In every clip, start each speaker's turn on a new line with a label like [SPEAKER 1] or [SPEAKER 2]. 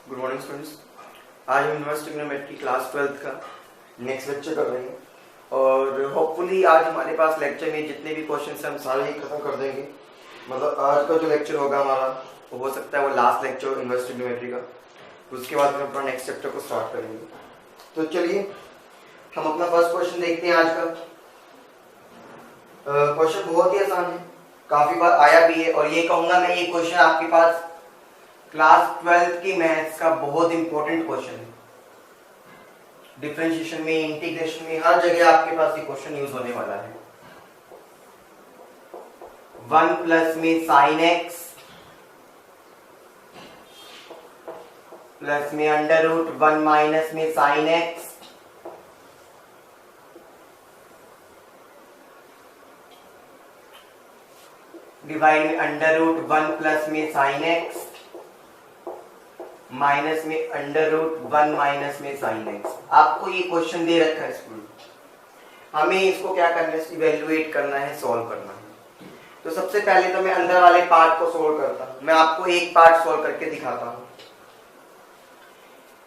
[SPEAKER 1] Good morning students. आज हम inverse trigonometry class 12 का नेक्स्ट लेक्चर कर रहे हैं और होपफुली आज हमारे पास लेक्चर में जितने भी क्वेश्चन हैं हम सारे ही खत्म कर देंगे। मतलब आज का जो लेक्चर होगा हमारा वो हो सकता है वो लास्ट लेक्चर इन्वर्स ट्रिग्नोमेट्री का। उसके बाद हम अपना नेक्स्ट चैप्टर को स्टार्ट करेंगे। तो चलिए हम अपना फर्स्ट क्वेश्चन देखते हैं आज का। क्वेश्चन बहुत ही आसान है, काफी बार आया भी है और ये कहूंगा मैं, ये क्वेश्चन आपके पास क्लास 12 की मैथ्स का बहुत इंपॉर्टेंट क्वेश्चन है। डिफरेंशिएशन में, इंटीग्रेशन में, हर जगह आपके पास ये क्वेश्चन यूज होने वाला है। 1 प्लस में साइन एक्स प्लस में अंडर रूट 1 माइनस में साइन एक्स डिवाइड में अंडर रूट 1 प्लस में साइन एक्स माइनस में अंडर रूट 1 माइनस में साइन एक्स। आपको ये क्वेश्चन दे रखा है स्कूल, हमें इसको क्या करना है, इवेल्युएट करना है, सॉल्व करना है। तो सबसे पहले तो मैं अंदर वाले पार्ट को सॉल्व करता हूं। मैं आपको एक पार्ट सॉल्व करके दिखाता हूं।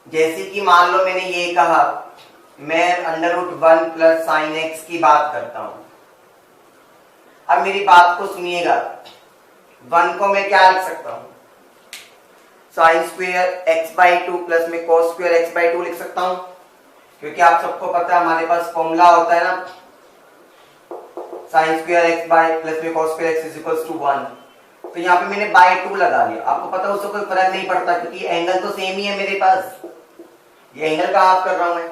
[SPEAKER 1] जैसे कि मान लो मैंने ये कहा, मैं under root 1 plus sine x की बात करता हूं। अब मेरी बात को सुनिएगा, 1 को मैं क्या लिख सकता हूं, sign square x by 2 plus में कॉस स्क्वायर एक्स बाई 2 लिख सकता हूं, क्योंकि आप सबको पता है हमारे पास फॉर्मूला होता है ना, sine square x by plus में cos square x is equals to 1। तो यहाँ पे मैंने बाई 2 लगा लिया। आपको पता है उससे कोई फर्क नहीं पड़ता क्योंकि एंगल तो सेम ही है मेरे पास। ये एंगल का आप कर रहा हूं मैं,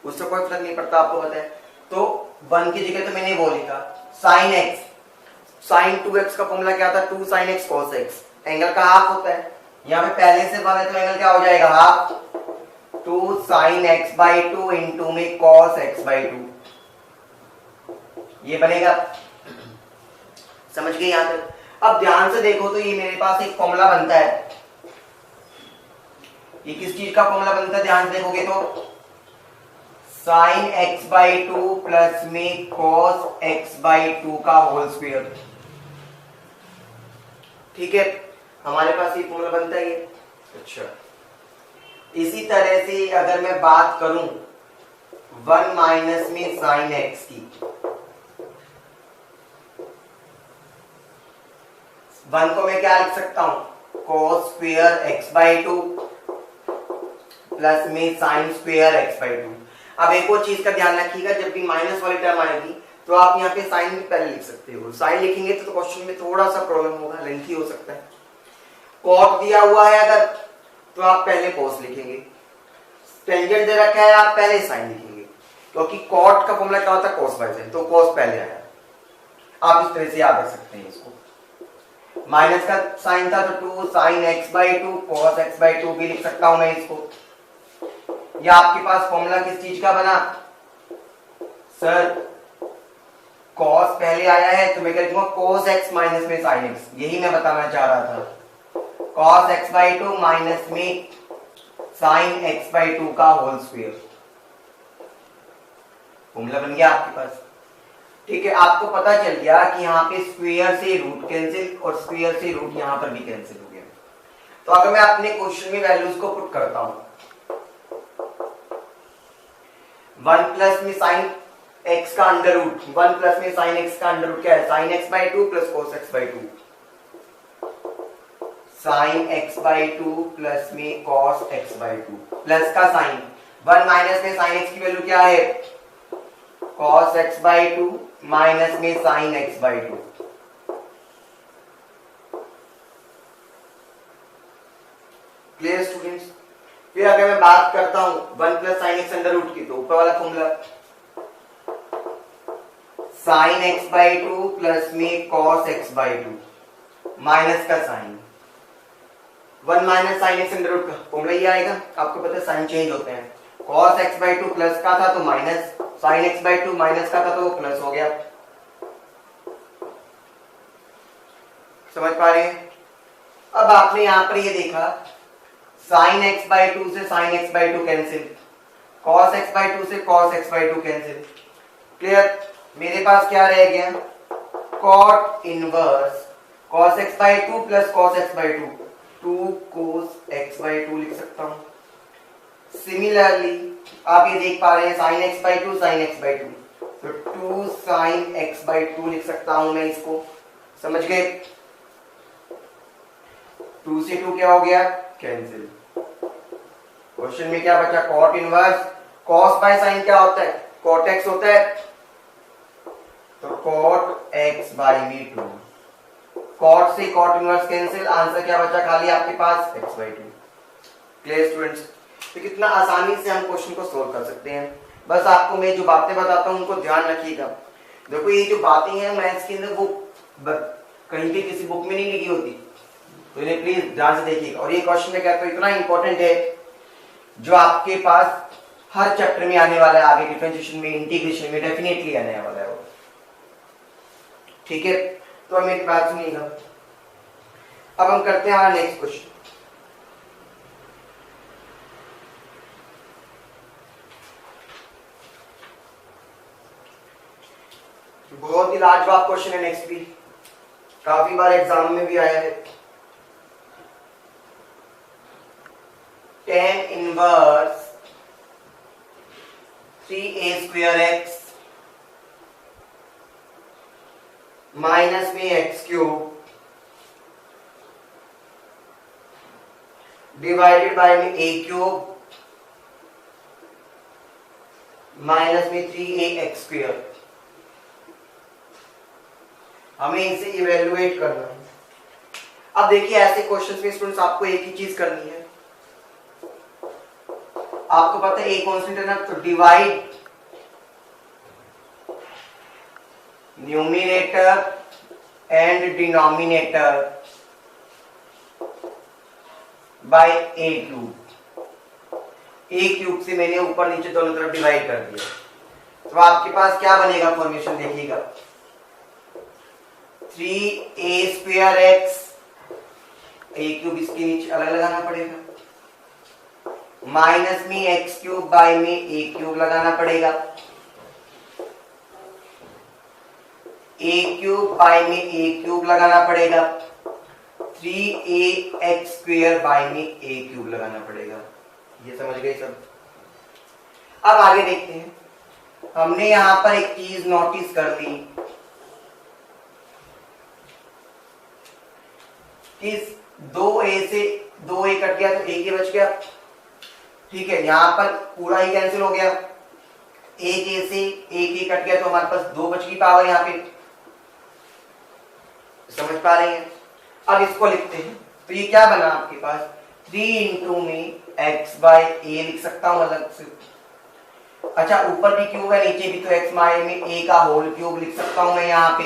[SPEAKER 1] उससे कोई फर्क नहीं पड़ता, आपको पता है। तो 1 की जगह तो मैंने वो लिखा, साइन एक्स, साइन 2x का फॉर्मूला क्या था, 2 sine x cos x. Angle का हाफ होता है, यहाँ पे पहले से 1 है तो एंगल क्या हो जाएगा, half 2 sign x by 2 into में कॉस एक्स बाई 2। ये बनेगा, समझ गए यहां तक। अब ध्यान से देखो तो ये मेरे पास एक फॉर्मूला बनता है। ये किस चीज का फॉर्मूला बनता है, ध्यान से देखोगे तो साइन एक्स बाई 2 प्लस में कॉस एक्स बाई 2 का होल स्क्वायर। ठीक है, हमारे पास ये फॉर्मूला बनता है ये। अच्छा, इसी तरह से अगर मैं बात करूं 1 माइनस में साइन एक्स की, 1 को मैं क्या लिख सकता हूं, cos square x by 2 plus में साइन स्क्वायर एक्स बाई 2। अब एक और चीज का ध्यान रखिएगा, जब भी माइनस वाली टर्म आएगी तो आप यहाँ पे साइन भी पहले लिख सकते हो। साइन लिखेंगे तो क्वेश्चन में थोड़ा सा प्रॉब्लम होगा, लेंथी हो सकता है। कॉट दिया हुआ है अगर तो आप पहले कॉस लिखेंगे, टेंजेंट दे रखा है आप पहले साइन लिखेंगे, क्योंकि कॉट का फॉर्मूला क्या होता है, कॉस बाय साइन, तो कॉस पहले आया। आप इस तरह से याद रख सकते हैं इसको। माइनस का साइन था तो 2 sign x by 2 cos x by 2 भी लिख सकता हूं मैं इसको। या आपके पास फॉर्मूला किस चीज का बना, सर कॉस पहले आया है तो मैं क्या लिखूंगा, कॉस एक्स माइनस में साइन एक्स। यही मैं बताना चाह रहा था, कॉस एक्स बाई 2 माइनस में साइन एक्स बाई 2 का होल स्क्वायर। फॉर्मूला बन गया आपके पास। ठीक है, आपको पता चल गया कि यहाँ पे स्क्वायर से रूट कैंसिल और स्क्वायर से रूट यहाँ पर भी कैंसिल हो गया। तो अगर मैं अपने क्वेश्चन में वैल्यूज को पुट करता हूं, 1 प्लस में साइन एक्स का अंडर रूट, 1 प्लस में साइन एक्स का अंडर रूट क्या है, sign x by 2 plus cos x by 2, sign x by 2 plus में कॉस एक्स बाई 2 प्लस का साइन 1 माइनस में साइन एक्स की वैल्यू क्या है, कॉस एक्स बाई 2 माइनस में sign x by 2। Clear students. फिर अगर मैं बात करता हूं 1 plus sine x under root की, तो ऊपर वाला formula sine x by 2 plus में कॉस एक्स बाई 2 माइनस का sine 1 minus sine x under root का फॉर्मूला ये आएगा। आपको पता है साइन चेंज होते हैं, कॉस एक्स बाई 2 प्लस का था तो minus, sine x by 2 minus का था तो वो प्लस हो गया। समझ पा रहे हैं। अब आपने यहां पर ये देखा, साइन एक्स बाई 2 से sine x by 2 cancel, cos x by 2 से cos x by 2 cancel. Clear, मेरे पास क्या रह गया, cot inverse cos x by 2 plus cos x by 2 2 cos x by 2 लिख सकता हूं। सिमिलरली आप ये देख पा रहे हैं sin x by 2 sin x by 2, तो 2 sin x by 2 लिख सकता हूं मैं इसको। समझ गए? 2 से 2 क्या हो गया? कैंसिल। क्वेश्चन में क्या बचा? cot inverse. cos by sin क्या होता है? cot x होता है, तो cot x by में 2। cot से cot इनवर्स कैंसिल, आंसर क्या बचा खाली आपके पास? x by 2। Clear students? तो कितना आसानी से हम क्वेश्चन को सोल्व कर सकते हैं। बस आपको मैं जो बातें बताता हूं उनको ध्यान रखिएगा। देखो ये जो बातें हैं मैथ्स के अंदर वो कहीं पे किसी बुक में नहीं लिखी होती, तो इन्हें प्लीज ध्यान से देखिएगा। और ये क्वेश्चन में कहता हूं इतना इंपॉर्टेंट है जो आपके पास हर चैप्टर में आने वाला है, आगे डिफरेंशिएशन में, इंटीग्रेशन में डेफिनेटली आने वाला है वो। ठीक है, तो हम एक बात सुनिएगा। अब हम करते हैं हमारा नेक्स्ट क्वेश्चन। बहुत ही लाजवाब क्वेश्चन है नेक्स्ट भी, काफी बार एग्जाम में भी आया है। tan inverse 3a square x minus में x क्यूब डिवाइडेड बाय में a क्यूब माइनस में 3ax स्क्वायर। हमें इसे इवेलुएट करना है। अब देखिए ऐसे क्वेश्चंस में स्टूडेंट्स आपको एक ही चीज करनी है। आपको पता है ए कांस्टेंट है ना, तो divide numerator and denominator by A cube. A cube से मैंने ऊपर नीचे दोनों तरफ डिवाइड कर दिया, तो आपके पास क्या बनेगा फॉर्मेशन देखिएगा। 3a स्क्वायर x, ए क्यूब इसके नीचे अलग लगाना पड़ेगा, माइनस में x क्यूब बाय में a क्यूब लगाना पड़ेगा, a क्यूब बाय में a क्यूब लगाना पड़ेगा, 3ax स्क्वायर बाय में a क्यूब लगाना पड़ेगा। ये समझ गए सब? अब आगे देखते हैं। हमने यहां पर एक चीज नोटिस कर ली, इस 2a से 2a कट गया तो a के बच गया। ठीक है, यहां पर पूरा ही कैंसिल हो गया। एक a से एक a कट गया तो हमारे पास 2 बच गई पावर यहां पे। समझ पा रहे हैं? अब इसको लिखते हैं, तो ये क्या बना आपके पास? 3 इंटू में x बाय a लिख सकता हूं अलग से। अच्छा, ऊपर भी क्यूब है नीचे भी, तो x बाय में a का होल क्यूब लिख सकता हूं मैं यहां पे।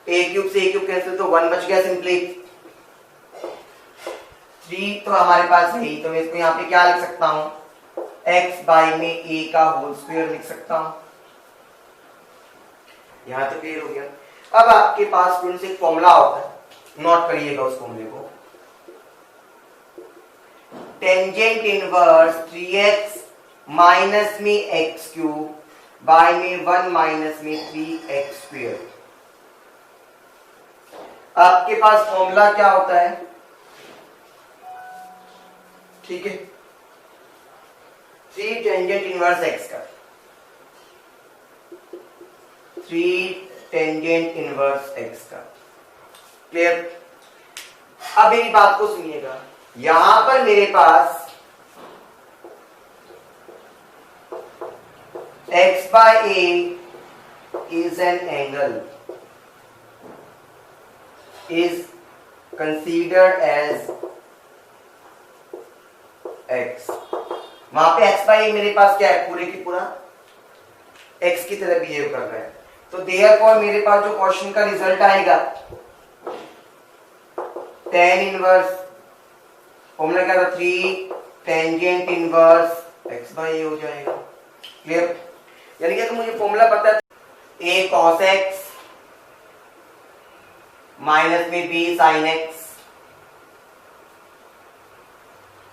[SPEAKER 1] a क्यूब से a क्यूब कैंसिल, तो 1 बच गया सिंपली। 3 तो हमारे पास है ही, तो मैं इसको यहाँ पे क्या लिख सकता हूँ? x बाय में a का होल स्क्वायर लिख सकता हूँ। यहाँ तो क्लियर हो गया। अब आपके पास स्टूडेंट्स एक फॉर्मूला होता है, नोट करिएगा उस फॉर्मूले को। टेंजेंट इनवर्स 3x माइनस में x क्यूब बाय में 1 माइनस में 3x स्क्वायर। आपके पास फॉर्मूला क्या होता है? ठीक है, 3 टेंजेंट इनवर्स x का, 3 टेंजेंट इनवर्स x का। क्लियर? अब मेरी बात को सुनिएगा। यहां पर मेरे पास x by a is an angle is considered as x। वहां पे x by a मेरे पास क्या है? पूरे की पूरा x की तरह बिहेव कर रहा है। तो देयरफॉर मेरे पास जो क्वेश्चन का रिजल्ट आएगा tan इनवर्स, फॉर्मूला क्या था? 3 tangent inverse x by a हो जाएगा। क्लियर? यानी कि तो मुझे फॉर्मूला पता है, a cos x माइनस में b sin x,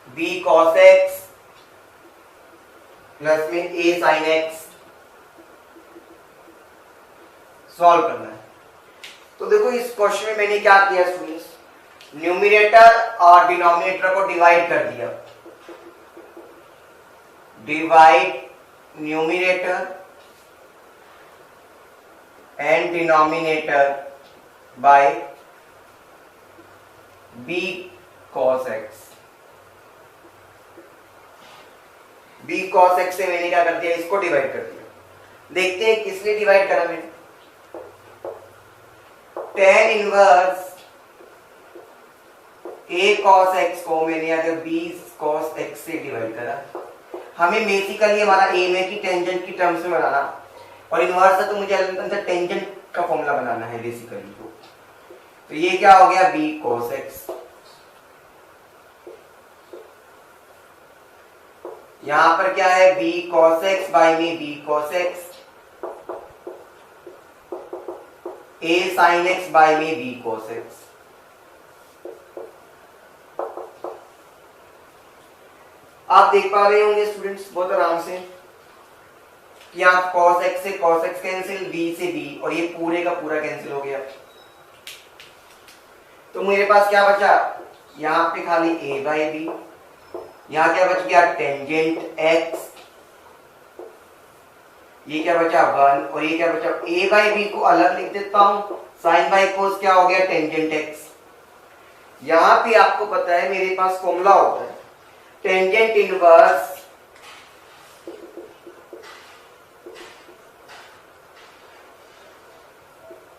[SPEAKER 1] b cos x plus में a sin x। सॉल्व करना है, तो देखो इस क्वेश्चन में मैंने क्या किया स्टूडेंट्स, न्यूमरेटर और डिनोमिनेटर को डिवाइड कर दिया, divide numerator and denominator by b cos x। b cos x से मैंने क्या कर दिया, इसको डिवाइड कर दिया। देखते हैं किस लिए डिवाइड करा मैंने, tan inverse a cos x को मैंने अगर b cos x से डिवाइड करा। हमें बेसिकली हमारा एम है कि टेंजेंट की टर्म्स में बनाना, और इनवर्स है तो मुझे अंदर टेंजेंट का फॉर्मूला बनाना है बेसिकली। तो ये क्या हो गया, b cos x। यहां पर क्या है, b cos x बाय में b cos x, a sin x by में b cos x। आप देख पा रहे होंगे स्टूडेंट्स बहुत आराम से कि आप cos x से cos x कैंसिल, b से b, और ये पूरे का पूरा कैंसिल हो गया। तो मेरे पास क्या बचा, यहां पे खाली a बाय b, यहां क्या बच गया, टेंजेंट x, ये क्या बचा 1, और ये क्या बचा, a बाय b को अलग लिख देता हूं, साइन बाय कोस क्या हो गया, टेंजेंट x। यहां पे आपको पता है मेरे पास फॉर्मूला होता है टेंजेंट इनवर्स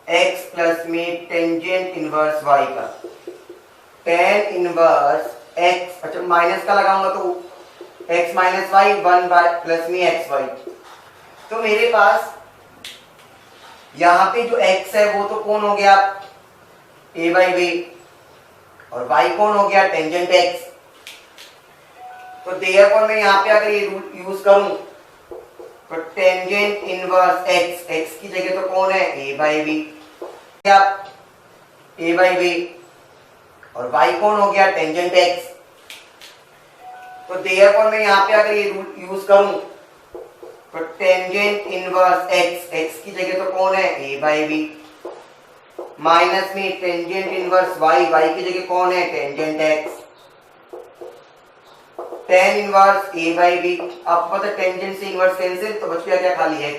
[SPEAKER 1] x प्लस में टेंजेंट इनवर्स y का, टेन इनवर्स x, अच्छा माइनस का लगाऊंगा तो x minus y, 1 by plus में एक्स वाई। तो मेरे पास यहां पे जो x है वो तो कौन हो गया, a बाई b, और y कौन हो गया, टेंजेंट x। तो देयरफॉर मैं यहाँ पे अगर ये रूल यूज करूं तो टेंजेंट इनवर्स x, x की जगह तो कौन है, a बाई b, क्या a बाई b, और y कौन हो गया, टेंजेंट x। तो देयरफॉर मैं यहाँ पे अगर ये रूल यूज करूं तो टेंजेंट इनवर्स x, x की जगह तो कौन है, a बाई b, माइनस में टेंजेंट इनवर्स y, y की जगह कौन है, tangent x, tan inverse a by b। आपको पता है टेंजेंट से इनवर्स कैंसिल, तो बच गया क्या, खाली x।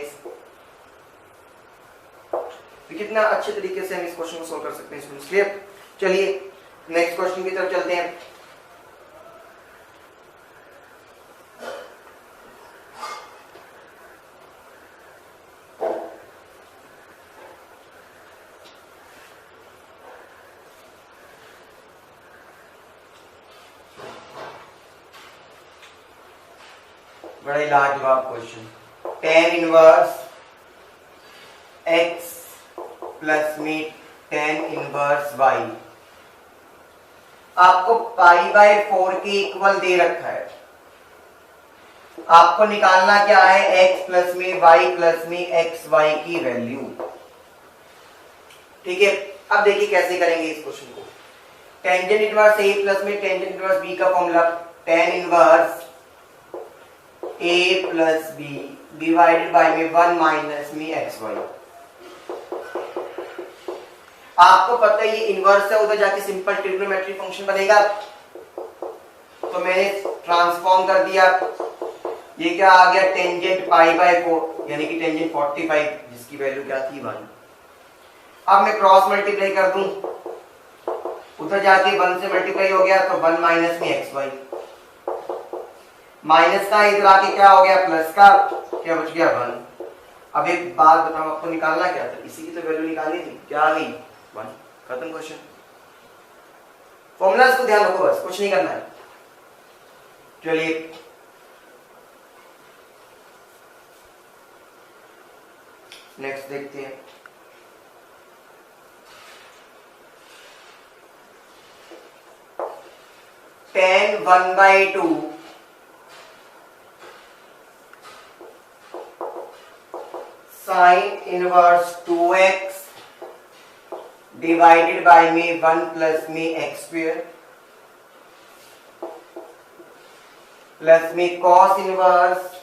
[SPEAKER 1] तो कितना अच्छे तरीके से हम इस क्वेश्चन को सॉल्व कर सकते हैं स्टूडेंट्स, क्लियर। चलिए नेक्स्ट क्वेश्चन की तरफ चलते हैं। बड़ा ही लाजवाब question, ten inverse x plus में टेन इनवर्स y आपको पाई बाय 4 के इक्वल दे रखा है। आपको निकालना क्या है, x प्लस में y प्लस में एक्स वाई की वैल्यू। ठीक है, अब देखिए कैसे करेंगे इस क्वेश्चन को। टेंजेंट इनवर्स a प्लस में टेंजेंट इनवर्स b का formula, tan inverse a plus b divided by में 1 माइनस में एक्स वाई। आपको पता है ये इनवर्स है, उधर जाके सिंपल ट्रिग्नोमेट्रिक फंक्शन बनेगा, तो मैंने ट्रांसफॉर्म कर दिया। ये क्या आ गया, टेंजेंट पाई बाय 4 यानी कि टेंजेंट 45, जिसकी वैल्यू क्या थी 1। अब मैं क्रॉस मल्टीप्लाई कर दूं, उधर जाके 1 से मल्टीप्लाई हो गया तो 1 माइनस में एक्स वाई, माइनस का इधर आके क्या हो गया, प्लस का, क्या बच गया 1। अब एक बात बताओ, आपको निकालना क्या था, इसी की तो वैल्यू निकालनी थी, क्या आ गई 1। खत्म क्वेश्चन। फॉर्मूलाज को ध्यान रखो, बस कुछ नहीं करना है। चलिए नेक्स्ट देखते हैं। Ten 1/2 sine inverse 2x divided by में 1 प्लस में एक्स स्क्वायर प्लस में कॉस इनवर्स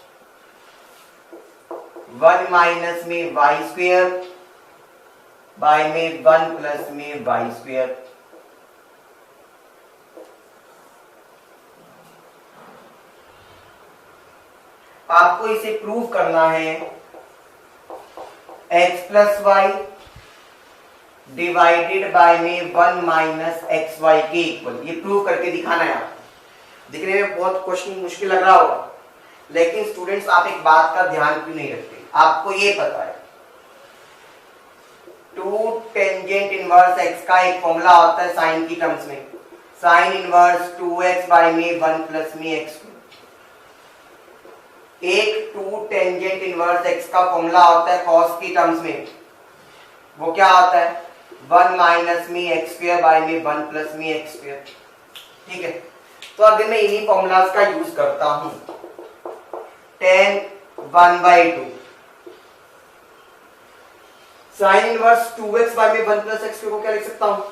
[SPEAKER 1] 1 माइनस में वाई स्क्वायर बाय में 1 प्लस में वाई स्क्वायर। आपको इसे प्रूव करना है x plus y divided by में 1 माइनस एक्स वाई के इक्वल। ये प्रूव करके दिखाना है आपको। दिखने में बहुत क्वेश्चन मुश्किल लग रहा होगा, लेकिन स्टूडेंट्स आप एक बात का ध्यान क्यों नहीं रखते? आपको ये पता है 2 टेंजेंट इनवर्स x का एक फॉर्मूला होता है साइन की टर्म्स में, साइन इनवर्स 2x बाय में 1 प्लस में x। एक 2 टेंजेंट इनवर्स x का फॉर्मूला होता है cos की टर्म्स में, वो क्या होता है 1 माइनस में एक्स स्क्वायर बाय में 1 प्लस में एक्स स्क्वायर। ठीक है, तो अभी मैं इन्हीं फॉर्मूलाज का यूज करता हूं। tan 1/2 sine inverse 2x bye में 1 प्लस एक्स को क्या लिख सकता हूं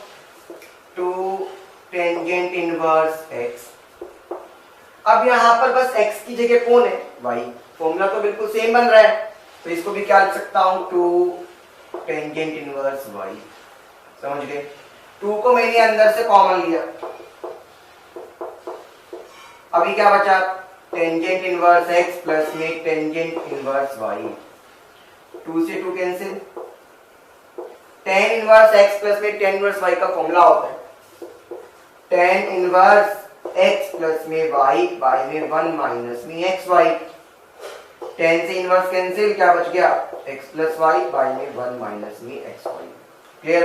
[SPEAKER 1] 2 टेंजेंट इनवर्स x। अब यहां पर बस x की जगह कौन है y, फॉर्मूला तो बिल्कुल सेम बन रहा है, तो इसको भी क्या लिख सकता हूं 2 टेंजेंट इनवर्स y। समझ गए? 2 को मैंने अंदर से कॉमन लिया, अभी क्या बचा टेंजेंट इनवर्स x प्लस में टेंजेंट इनवर्स y। 2 से 2 cancel, tan inverse x plus में tan इनवर्स y का फॉर्मूला होता है tan इनवर्स x प्लस में y बाय में 1 माइनस में xy। tan से इनवर्स कैंसिल, क्या बच गया x प्लस y बाय में 1 माइनस में xy। क्लियर?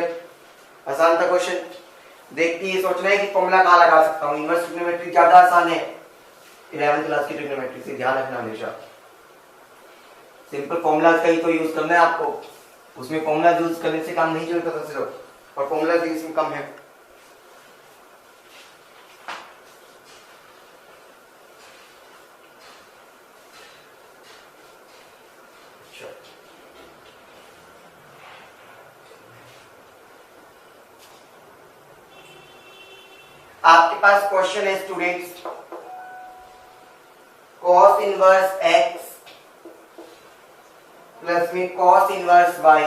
[SPEAKER 1] आसान था क्वेश्चन। देखते ही सोचना है कि फॉर्मूला कहां लगा सकता हूं। इनवर्स ट्रिग्नोमेट्री ज्यादा आसान है 11th क्लास की ट्रिग्नोमेट्री से, ध्यान रखना हमेशा। सिंपल फॉर्मूलाज का ही तो यूज करना है आपको, उसमें फॉर्मूला यूज करने से काम नहीं चलता था सिर्फ, और फॉर्मूला इसमें कम है। आपके पास क्वेश्चन है students, cos inverse x plus में cos इनवर्स y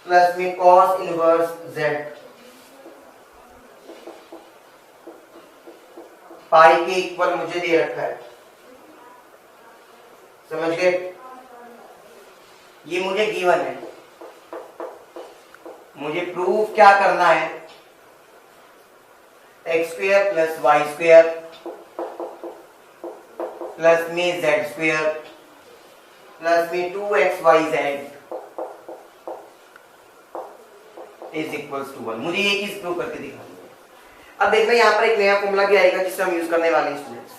[SPEAKER 1] प्लस में cos इनवर्स z पाई के इक्वल मुझे दे रखा है। समझ गए? ये मुझे गिवन है, मुझे प्रूफ क्या करना है x square plus y square plus में जेड स्क्वायर प्लस में 2xyz इज इक्वल्स टू 1। मुझे ये चीज प्रूव करके दिखानी है। अब देखना यहाँ पर एक नया फॉर्मूला भी आएगा जिसे हम यूज करने वाले हैं students.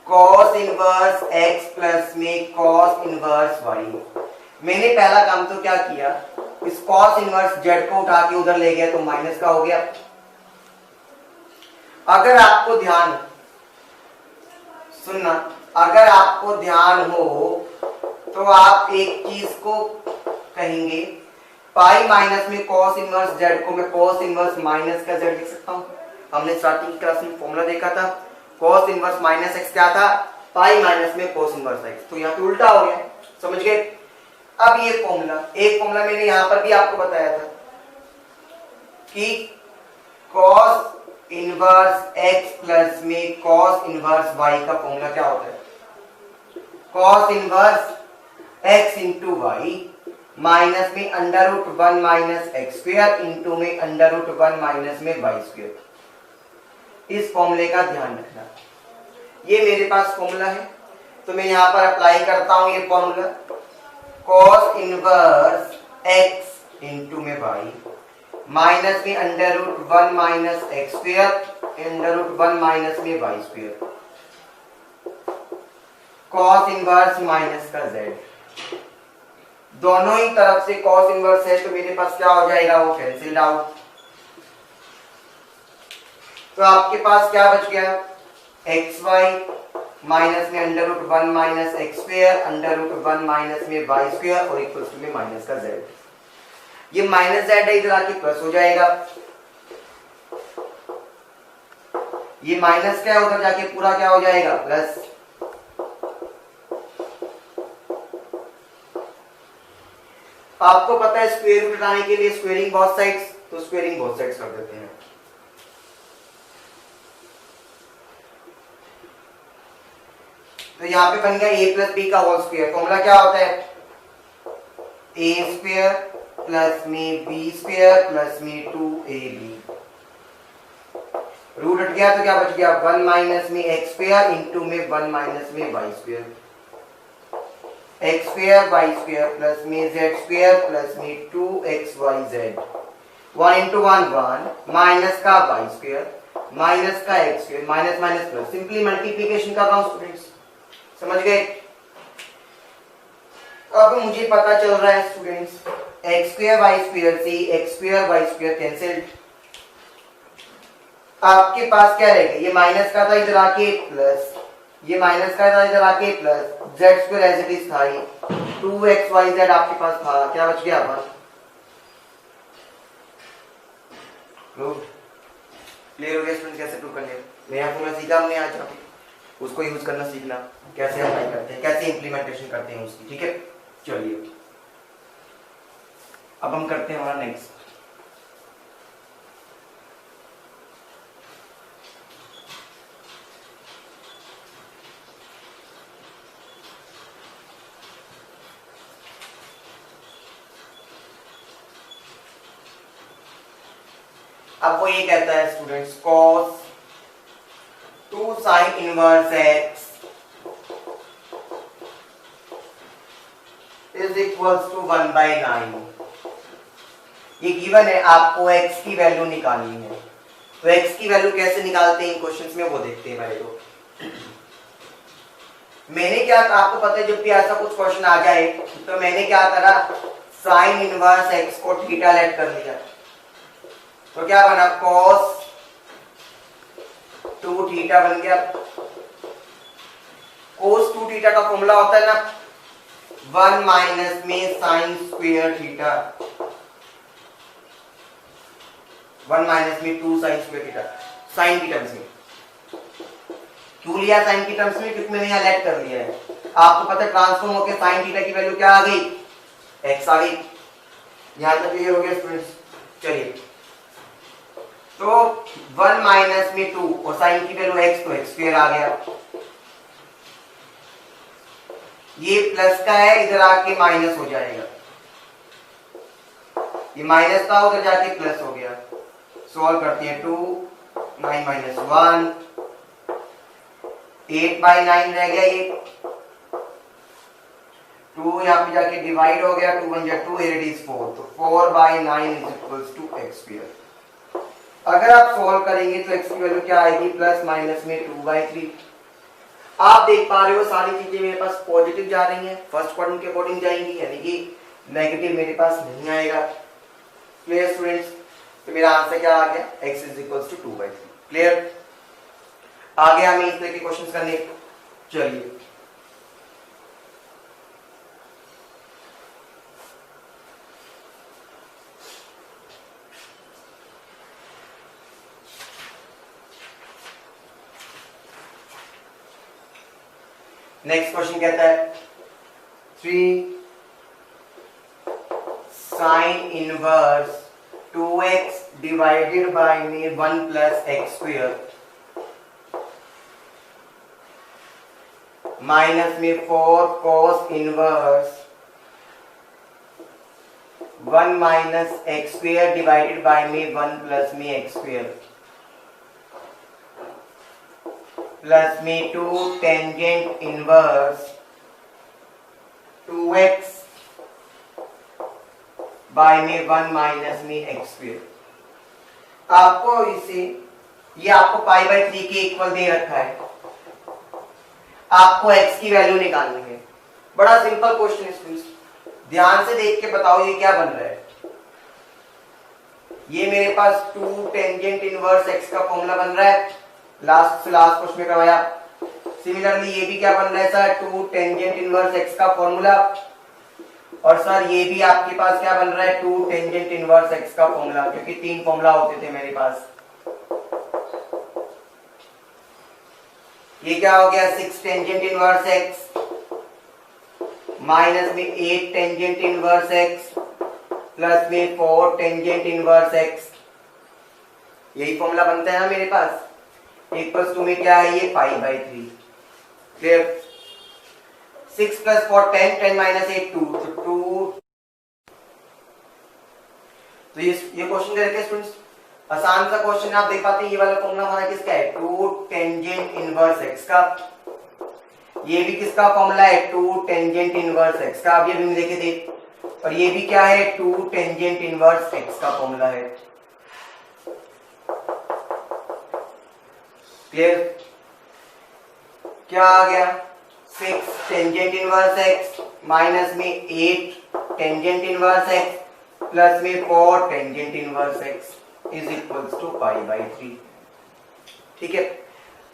[SPEAKER 1] cos inverse x plus में cos इनवर्स y। मैंने पहला काम तो क्या किया, इस cos इनवर्स z को उठा के उधर ले गया तो माइनस का हो गया। अगर आपको ध्यान सुनना, अगर आपको ध्यान हो तो आप एक चीज को कहेंगे पाई माइनस में cos इनवर्स z को मैं cos इनवर्स माइनस का z लिख सकता हूं। हमने स्टार्टिंग क्लास में फॉर्मूला देखा था cos इनवर्स माइनस x क्या था पाई माइनस में cos इनवर्स x, तो यहाँ पे उल्टा हो गया। समझ गए? अब ये फॉर्मूला, एक फॉर्मूला मैंने यहां पर भी आपको बताया था कि cos इनवर्स x प्लस में cos इनवर्स y का फॉर्मूला क्या होता है cos inverse x into y minus में under root 1 minus x square into में अंडर रूट 1 माइनस में वाई स्क्वायर। इस फॉर्मूले का ध्यान रखना, ये मेरे पास फॉर्मूला है तो मैं यहां पर अप्लाई करता हूं ये formula cos inverse x into में y माइनस में under root 1 minus x square under root 1 minus में y square cos inverse minus का z। दोनों ही तरफ से cos इनवर्स है तो मेरे पास क्या हो जाएगा वो कैंसिल आउट। तो आपके पास क्या बच गया xy माइनस में under root 1 minus x square under root 1 minus में वाई स्क्वायर और इक्वल्स टू में माइनस का z। ये माइनस z है इधर आके प्लस हो जाएगा, ये माइनस क्या है उधर जाके पूरा क्या हो जाएगा प्लस। आपको पता है स्क्वायर रूट हटाने के लिए स्क्वेयरिंग बोथ साइड्स, तो स्क्वेयरिंग बोथ साइड्स कर देते हैं। तो यहाँ पे बन गया a प्लस बी का होल स्क्वायर। फॉर्मूला क्या होता है? a स्क्वायर प्लस में बी स्क्वायर प्लस में 2ab। रूट हट गया तो क्या बच गया? 1 माइनस में एक्स स्क्वायर इंटू में 1 माइनस में y square. X square y square plus में जेड स्क्वायर प्लस में 2xyz। 1 इंटू 1 1 माइनस का वाई स्क्वायर माइनस का x square minus minus plus, simply multiplication कर रहा हूं स्टूडेंट्स, समझ गए? अब मुझे पता चल रहा है students x square y square से x square y square cancelled. आपके पास क्या रहेगा? ये माइनस का था इधर आके प्लस, ये माइनस का था इधर आके plus, z square as it is था, ही 2xyz आपके पास था, क्या बच गया? 1। क्लियर हो गया स्टूडेंट कैसे प्रूव करने? नया फॉर्मूला सीखा हमने आज, उसको यूज करना सीखना, कैसे अप्लाई करते हैं, कैसे इंप्लीमेंटेशन करते हैं उसकी, ठीक है? चलिए अब हम करते हैं हमारा नेक्स्ट। अब वो ये कहता है students cos 2 sin inverse x is equals to 1/9। ये गिवन है, आपको x की वैल्यू निकालनी है। तो x की वैल्यू कैसे निकालते हैं इन क्वेश्चंस में, वो देखते हैं पहले तो। मैंने क्या, आपको पता है जब भी ऐसा कुछ क्वेश्चन आ जाए तो मैंने क्या करा, साइन इनवर्स x को थीटा लेट कर लिया। तो क्या बना? cos 2 थीटा बन गया। cos 2 थीटा का फॉर्मूला होता है ना 1 माइनस में साइन स्क्वायर थीटा, 1 माइनस में 2 साइन स्क्वायर थीटा, साइन की टर्म्स में। क्यों लिया साइन की टर्म्स में? क्योंकि मैंने यहाँ लेट कर लिया है। आपको पता है ट्रांसफॉर्म होकर साइन थीटा की वैल्यू क्या आ गई? x आ गई। यहां तक क्लियर हो गया स्टूडेंट्स? चलिए तो 1 माइनस में 2 और साइन की वैल्यू x, तो x स्क्वायर आ गया। ये प्लस का है, इधर आके माइनस हो जाएगा, ये माइनस था उधर जाके प्लस हो गया। सॉल्व करते हैं 2 9 माइनस 1 8/9 रह गया। ये 2 यहाँ पे जाके डिवाइड हो गया, 2 1 2 8 इज 4, तो 4/9 is equals to x square. अगर आप सॉल्व करेंगे तो x की वैल्यू क्या आएगी? प्लस माइनस में 2/3। आप देख पा रहे हो सारी चीजें मेरे पास पॉजिटिव जा रही हैं, फर्स्ट क्वाड्रेंट के अकॉर्डिंग जाएंगी, यानी कि नेगेटिव मेरे पास नहीं आएगा। Clear students? तो मेरा आंसर क्या आ गया? x is equals to 2/3। Clear? आगे हमें इस तरह के क्वेश्चंस करने। चलिए नेक्स्ट क्वेश्चन कहता है 3 sine inverse 2x divided by में 1 प्लस एक्स स्क्वायर माइनस में 4 cos inverse 1 minus x square divided by में 1 प्लस में एक्स स्क्वायर प्लस में 2 टेंजेंट इनवर्स 2x बाय में 1 माइनस में एक्स स्क्वायर। आपको इसे, ये आपको π/3 के इक्वल दे रखा है, आपको x की वैल्यू निकालनी है। बड़ा सिंपल क्वेश्चन है, ध्यान से देख के बताओ ये क्या बन रहा है। ये मेरे पास 2 टेंजेंट इनवर्स x का फॉर्मूला बन रहा है, लास्ट क्वेश्चन में करवाया। सिमिलरली ये भी क्या बन रहा है सर? 2 टेंजेंट इनवर्स x का फॉर्मूला, और सर ये भी आपके पास क्या बन रहा है? 2 टेंजेंट इनवर्स x का फॉर्मूला, क्योंकि 3 फॉर्मूला होते थे मेरे पास। ये क्या हो गया? 6 टेंजेंट इनवर्स x माइनस में 8 टेंजेंट इनवर्स x प्लस में 4 टेंजेंट इनवर्स x, यही फॉर्मूला बनता है ना मेरे पास। इक्वल्स टू में क्या है ये पाई बाई 3। क्लियर। 6 प्लस 4 10, 10 माइनस 8 2, तो 2। तो ये क्वेश्चन दे रखे स्टूडेंट्स, आसान सा क्वेश्चन आप देख पाते हैं। ये वाला फॉर्मूला हमारा किसका है, 2 टेंजेंट इनवर्स x का। ये भी किसका फॉर्मूला है, 2 टेंजेंट इनवर्स x का। अब ये भी देखे थे। और ये भी क्या है, 2 टेंजेंट इनवर्स x का फॉर्मूला है। क्लियर। क्या आ गया, 6 टेंजेंट इनवर्स x माइनस में 8 टेंजेंट इनवर्स x प्लस में 4 tangent inverse x is equals to pi by 3। ठीक है।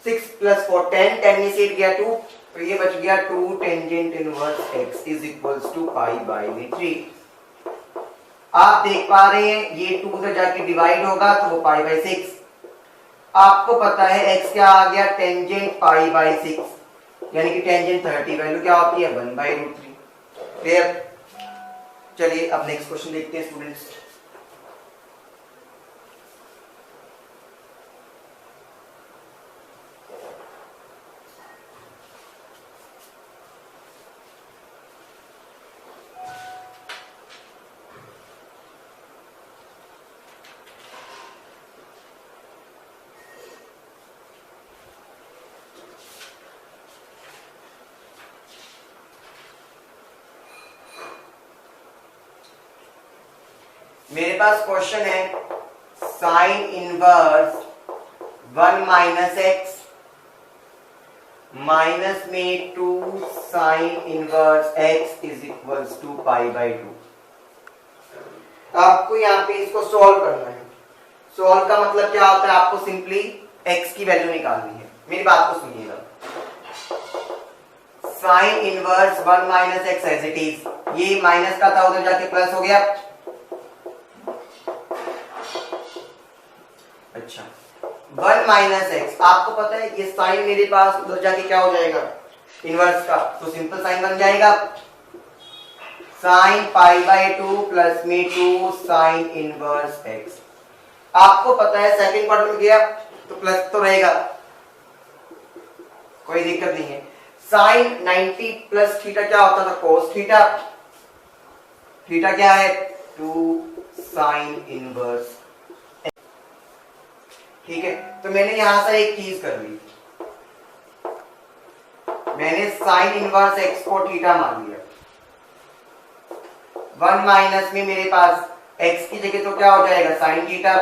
[SPEAKER 1] 6 प्लस 4 10, 10 में से 8 गया 2, तो ये बच गया 2 tangent inverse x is equals to pi by 3। आप देख पा रहे हैं ये 2 से जाके डिवाइड होगा तो वो पाई बाई 6। आपको पता है x क्या आ गया, टेंजेंट पाई बाई 6, यानी कि टेंजेंट 30 वैल्यू क्या होती है, 1 बाई रूट 3। क्लियर। चलिए अब नेक्स्ट क्वेश्चन देखते हैं स्टूडेंट्स। मेरे पास क्वेश्चन है sine inverse 1 minus x minus में 2 sine inverse x is equals to pi by 2। आपको यहाँ पे इसको सॉल्व करना है। सॉल्व का मतलब क्या होता है, आपको सिंपली x की वैल्यू निकालनी है। मेरी बात को सुनिएगा। Sine inverse 1 minus x as it is, ये माइनस का था उधर जाके प्लस हो गया। अच्छा, 1 माइनस एक्स, आपको पता है ये साइन मेरे पास उधर जाके क्या हो जाएगा, इनवर्स का, तो सिंपल साइन बन जाएगा साइन पाई बाई 2 प्लस में 2 साइन इनवर्स एक्स। आपको पता है सेकंड पार्ट में गया तो प्लस तो रहेगा, कोई दिक्कत नहीं है। साइन 90 प्लस थीटा क्या होता था, कोस थीटा। थीटा क्या है, 2 साइन इनवर्स। ठीक है, तो मैंने यहां से एक चीज कर ली, मैंने साइन इनवर्स एक्स को थीटा मान लिया। 1 माइनस में मेरे पास एक्स की जगह तो क्या हो जाएगा, साइन थीटा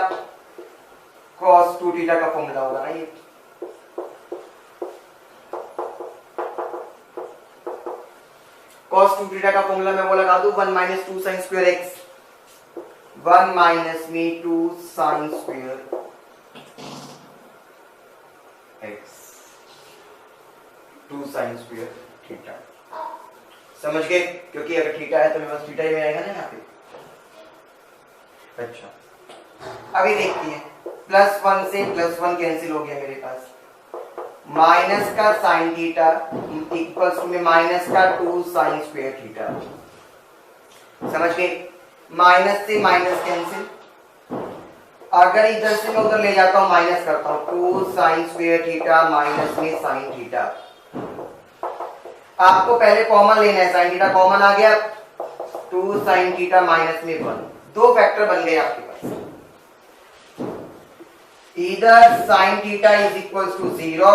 [SPEAKER 1] कॉस 2 थीटा का फॉर्मूला होगा ना ये। कॉस 2 थीटा का फॉर्मूला मैं वो लगा दूं, 1 minus 2 sign square x, 1 minus में 2 sign square x, 2 sine square theta. समझ गए, क्योंकि अगर थीटा है तो मेरे पास थीटा ही में आएगा ना यहाँ पे। अच्छा, अभी देखते हैं, प्लस 1 से प्लस 1 कैंसिल हो गया मेरे पास, माइनस का साइन थीटा इक्वल्स टू में माइनस का 2 साइन स्क्वायर थीटा। समझ गए, माइनस से माइनस कैंसिल, अगर इधर से मैं उधर ले जाता हूं माइनस करता हूं, 2 साइन स्क्वायर थीटा माइनस में साइन थीटा। आपको पहले कॉमन लेना है, साइन थीटा कॉमन आ गया, 2 साइन थीटा माइनस में 1, दो फैक्टर बन गए आपके पास। इधर sine theta is equals to 0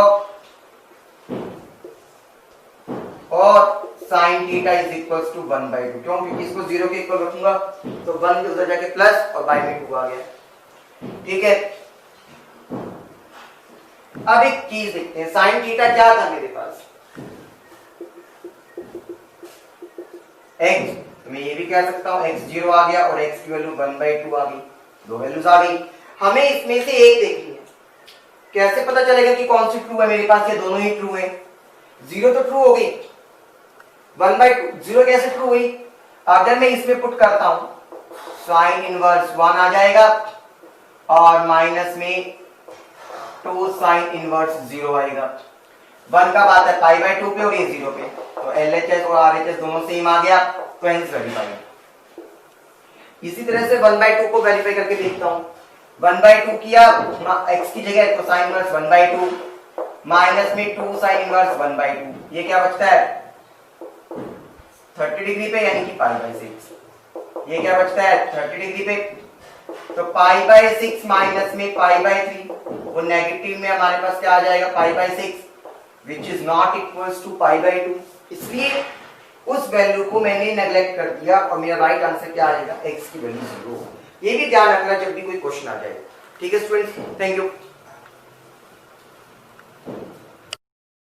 [SPEAKER 1] और sine theta is equals to 1 by 2। क्यों, क्योंकि इसको 0 के इक्वल रखूंगा तो 1 के उधर जाके प्लस और बाई में 2 आ गया। ठीक है, अब एक चीज देखते हैं, साइन थीटा क्या था मेरे पास, x, तो मैं ये भी कह सकता हूं x 0 आ गया और x की वैल्यू 1 बाई 2 आ गई, दो वैल्यूज आ गई। हमें इसमें से एक देखनी है, कैसे पता चलेगा कि कौन सी ट्रू है मेरे पास, ये दोनों ही ट्रू है। 0 तो ट्रू हो गई, 1 बाई 2 0 कैसे ट्रू हुई, अगर मैं इसमें पुट करता हूं साइन इनवर्स 1 आ जाएगा और माइनस में 2 साइन इनवर्स 0 आएगा। 1 का बात है पाई बाई 2 पे और ये 0 पे, तो LHS और RHS दोनों सेम आ गया, तो हेंस वेरीफाई। इसी तरह से 1/2 को वेरीफाई करके देखता हूं। 1/2 किया, x की जगह तो साइन इनवर्स 1/2 माइनस में 2 साइन इनवर्स 1/2, ये क्या बचता है 30 डिग्री पे यानी कि π/6। ये क्या बचता है 30 डिग्री पे, तो π/6 माइनस में π/3, वो नेगेटिव में हमारे पास क्या आ जाएगा π/6 which is not equals to π/2। इसलिए उस वैल्यू को मैंने नेग्लेक्ट कर दिया और मेरा राइट आंसर क्या आएगा x की वैल्यू 0। ये भी ध्यान रखना जब भी कोई क्वेश्चन आ जाए। ठीक है स्टूडेंट्स, थैंक यू।